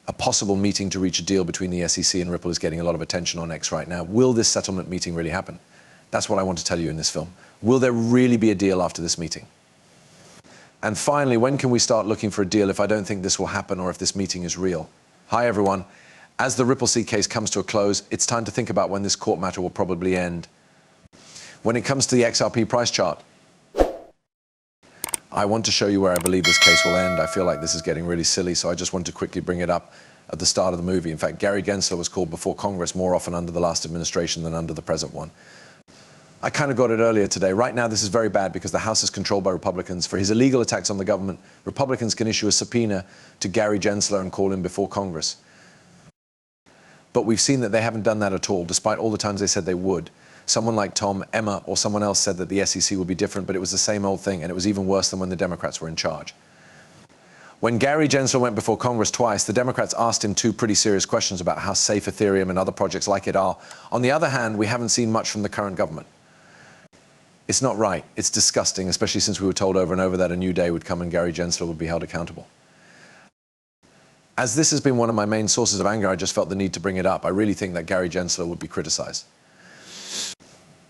a possible meeting to reach a deal between the SEC and Ripple is getting a lot of attention on X right now. Will this settlement meeting really happen? That's what I want to tell you in this film. Will there really be a deal after this meeting? And finally, when can we start looking for a deal if I don't think this will happen or if this meeting is real? Hi everyone. As the Ripple C case comes to a close, it's time to think about when this court matter will probably end. When it comes to the XRP price chart, I want to show you where I believe this case will end. I feel like this is getting really silly, so I just want to quickly bring it up at the start of the movie. In fact, Gary Gensler was called before Congress more often under the last administration than under the present one. I kind of got it earlier today. Right now, this is very bad because the House is controlled by Republicans. For his illegal attacks on the government, Republicans can issue a subpoena to Gary Gensler and call him before Congress. But we've seen that they haven't done that at all, despite all the times they said they would. Someone like Tom, Emma, or someone else said that the SEC would be different, but it was the same old thing, and it was even worse than when the Democrats were in charge. When Gary Gensler went before Congress twice, the Democrats asked him two pretty serious questions about how safe Ethereum and other projects like it are. On the other hand, we haven't seen much from the current government. It's not right. It's disgusting, especially since we were told over and over that a new day would come and Gary Gensler would be held accountable. As this has been one of my main sources of anger, I just felt the need to bring it up. I really think that Gary Gensler would be criticized.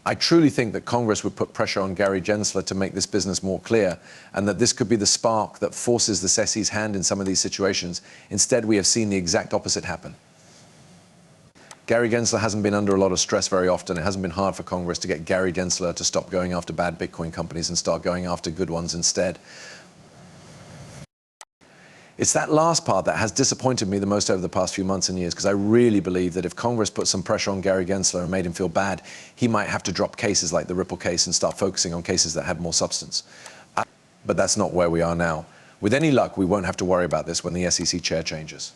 I truly think that Congress would put pressure on Gary Gensler to make this business more clear, and that this could be the spark that forces the SEC's hand in some of these situations. Instead, we have seen the exact opposite happen. Gary Gensler hasn't been under a lot of stress very often. It hasn't been hard for Congress to get Gary Gensler to stop going after bad Bitcoin companies and start going after good ones instead. It's that last part that has disappointed me the most over the past few months and years, because I really believe that if Congress put some pressure on Gary Gensler and made him feel bad, he might have to drop cases like the Ripple case and start focusing on cases that have more substance. But that's not where we are now. With any luck, we won't have to worry about this when the SEC chair changes.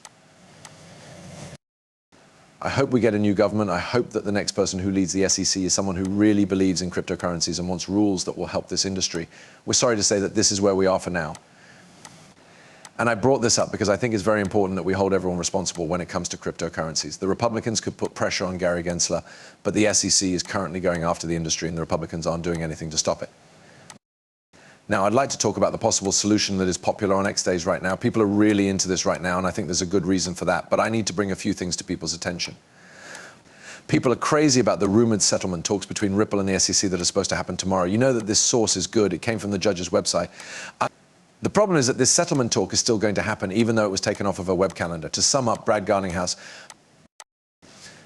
I hope we get a new government. I hope that the next person who leads the SEC is someone who really believes in cryptocurrencies and wants rules that will help this industry. We're sorry to say that this is where we are for now. And I brought this up because I think it's very important that we hold everyone responsible when it comes to cryptocurrencies. The Republicans could put pressure on Gary Gensler, but the SEC is currently going after the industry and the Republicans aren't doing anything to stop it. Now, I'd like to talk about the possible solution that is popular on X days right now. People are really into this right now, and I think there's a good reason for that. But I need to bring a few things to people's attention. People are crazy about the rumored settlement talks between Ripple and the SEC that are supposed to happen tomorrow. You know that this source is good. It came from the judge's website. The problem is that this settlement talk is still going to happen, even though it was taken off of a web calendar. To sum up, Brad Garlinghouse,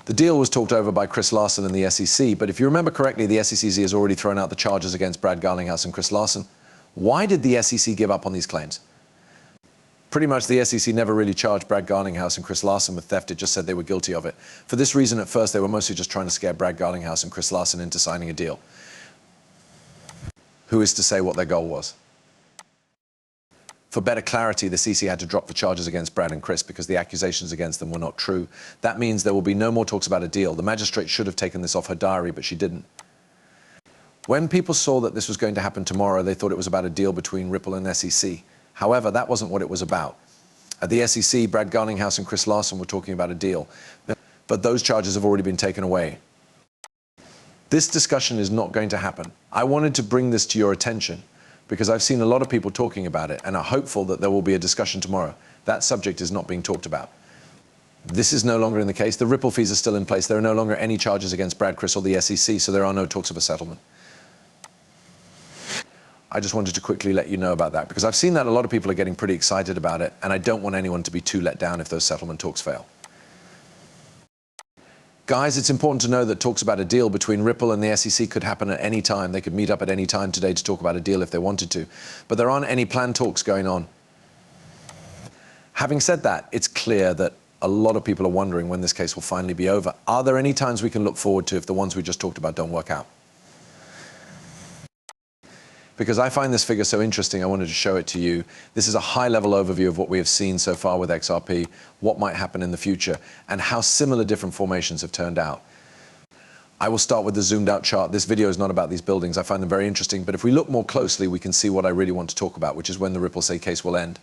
the deal was talked over by Chris Larsson and the SEC, but if you remember correctly, the SEC has already thrown out the charges against Brad Garlinghouse and Chris Larsson. Why did the SEC give up on these claims? Pretty much the SEC never really charged Brad Garlinghouse and Chris Larsson with theft. It just said they were guilty of it. For this reason, at first, they were mostly just trying to scare Brad Garlinghouse and Chris Larsson into signing a deal. Who is to say what their goal was? For better clarity, the SEC had to drop the charges against Brad and Chris because the accusations against them were not true. That means there will be no more talks about a deal. The magistrate should have taken this off her diary, but she didn't. When people saw that this was going to happen tomorrow, they thought it was about a deal between Ripple and SEC. However, that wasn't what it was about. At the SEC, Brad Garlinghouse and Chris Larsson were talking about a deal, but those charges have already been taken away. This discussion is not going to happen. I wanted to bring this to your attention because I've seen a lot of people talking about it and are hopeful that there will be a discussion tomorrow. That subject is not being talked about. This is no longer in the case. The Ripple fees are still in place. There are no longer any charges against Brad, Chris, or the SEC, so there are no talks of a settlement. I just wanted to quickly let you know about that because I've seen that a lot of people are getting pretty excited about it, and I don't want anyone to be too let down if those settlement talks fail. Guys, it's important to know that talks about a deal between Ripple and the SEC could happen at any time. They could meet up at any time today to talk about a deal if they wanted to, but there aren't any planned talks going on. Having said that, it's clear that a lot of people are wondering when this case will finally be over. Are there any times we can look forward to if the ones we just talked about don't work out? Because I find this figure so interesting, I wanted to show it to you. This is a high-level overview of what we have seen so far with XRP, what might happen in the future, and how similar different formations have turned out. I will start with the zoomed-out chart. This video is not about these buildings. I find them very interesting, but if we look more closely, we can see what I really want to talk about, which is when the Ripple C case will end.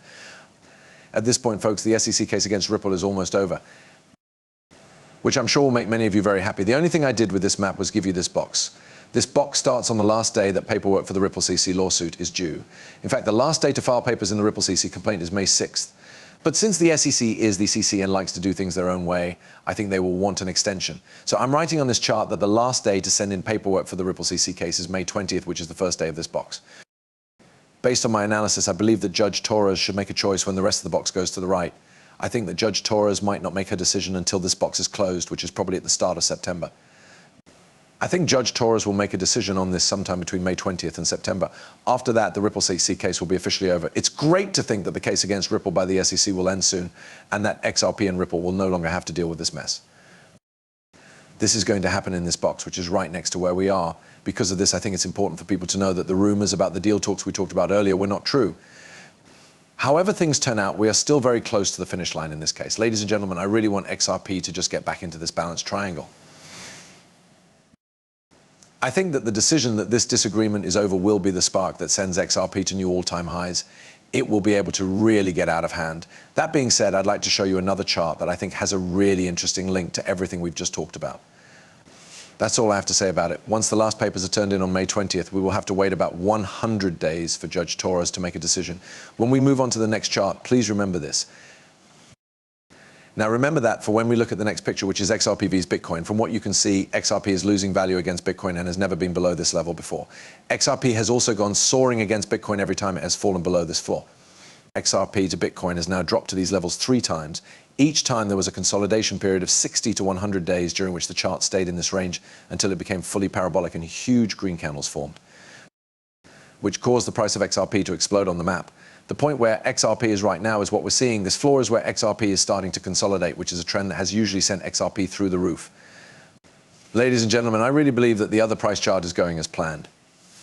At this point, folks, the SEC case against Ripple is almost over, which I'm sure will make many of you very happy. The only thing I did with this map was give you this box. This box starts on the last day that paperwork for the Ripple CC lawsuit is due. In fact, the last day to file papers in the Ripple CC complaint is May 6th. But since the SEC is the CC and likes to do things their own way, I think they will want an extension. So I'm writing on this chart that the last day to send in paperwork for the Ripple CC case is May 20th, which is the first day of this box. Based on my analysis, I believe that Judge Torres should make a choice when the rest of the box goes to the right. I think that Judge Torres might not make her decision until this box is closed, which is probably at the start of September. I think Judge Torres will make a decision on this sometime between May 20th and September. After that, the Ripple CC case will be officially over. It's great to think that the case against Ripple by the SEC will end soon and that XRP and Ripple will no longer have to deal with this mess. This is going to happen in this box, which is right next to where we are. Because of this, I think it's important for people to know that the rumors about the deal talks we talked about earlier were not true. However things turn out, we are still very close to the finish line in this case. Ladies and gentlemen, I really want XRP to just get back into this balanced triangle. I think that the decision that this disagreement is over will be the spark that sends XRP to new all-time highs. It will be able to really get out of hand. That being said, I'd like to show you another chart that I think has a really interesting link to everything we've just talked about. That's all I have to say about it. Once the last papers are turned in on May 20th, we will have to wait about 100 days for Judge Torres to make a decision. When we move on to the next chart, please remember this. Now remember that for when we look at the next picture, which is XRP vs Bitcoin, from what you can see, XRP is losing value against Bitcoin and has never been below this level before. XRP has also gone soaring against Bitcoin every time it has fallen below this floor. XRP to Bitcoin has now dropped to these levels 3 times. Each time there was a consolidation period of 60 to 100 days during which the chart stayed in this range until it became fully parabolic and huge green candles formed, which caused the price of XRP to explode on the map. The point where XRP is right now is what we're seeing. This floor is where XRP is starting to consolidate, which is a trend that has usually sent XRP through the roof. Ladies and gentlemen, I really believe that the other price chart is going as planned.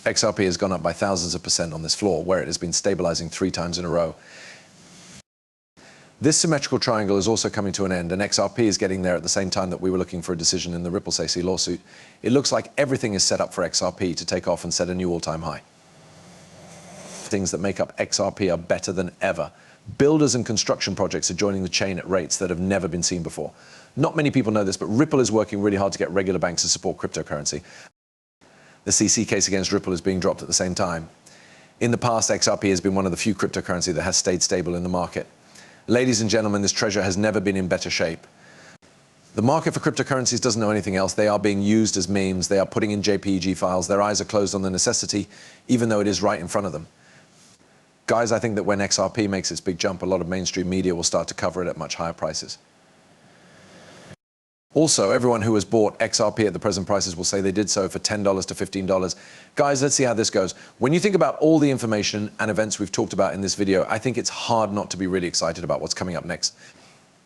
XRP has gone up by thousands of % on this floor, where it has been stabilizing 3 times in a row. This symmetrical triangle is also coming to an end, and XRP is getting there at the same time that we were looking for a decision in the Ripple CC lawsuit. It looks like everything is set up for XRP to take off and set a new all-time high. Things that make up XRP are better than ever. Builders and construction projects are joining the chain at rates that have never been seen before. Not many people know this, but Ripple is working really hard to get regular banks to support cryptocurrency. The CC case against Ripple is being dropped at the same time. In the past, XRP has been one of the few cryptocurrency that has stayed stable in the market. Ladies and gentlemen, this treasure has never been in better shape. The market for cryptocurrencies doesn't know anything else. They are being used as memes. They are putting in JPEG files. Their eyes are closed on the necessity, even though it is right in front of them. Guys, I think that when XRP makes its big jump, a lot of mainstream media will start to cover it at much higher prices. Also, everyone who has bought XRP at the present prices will say they did so for $10 to $15. Guys, let's see how this goes. When you think about all the information and events we've talked about in this video, I think it's hard not to be really excited about what's coming up next.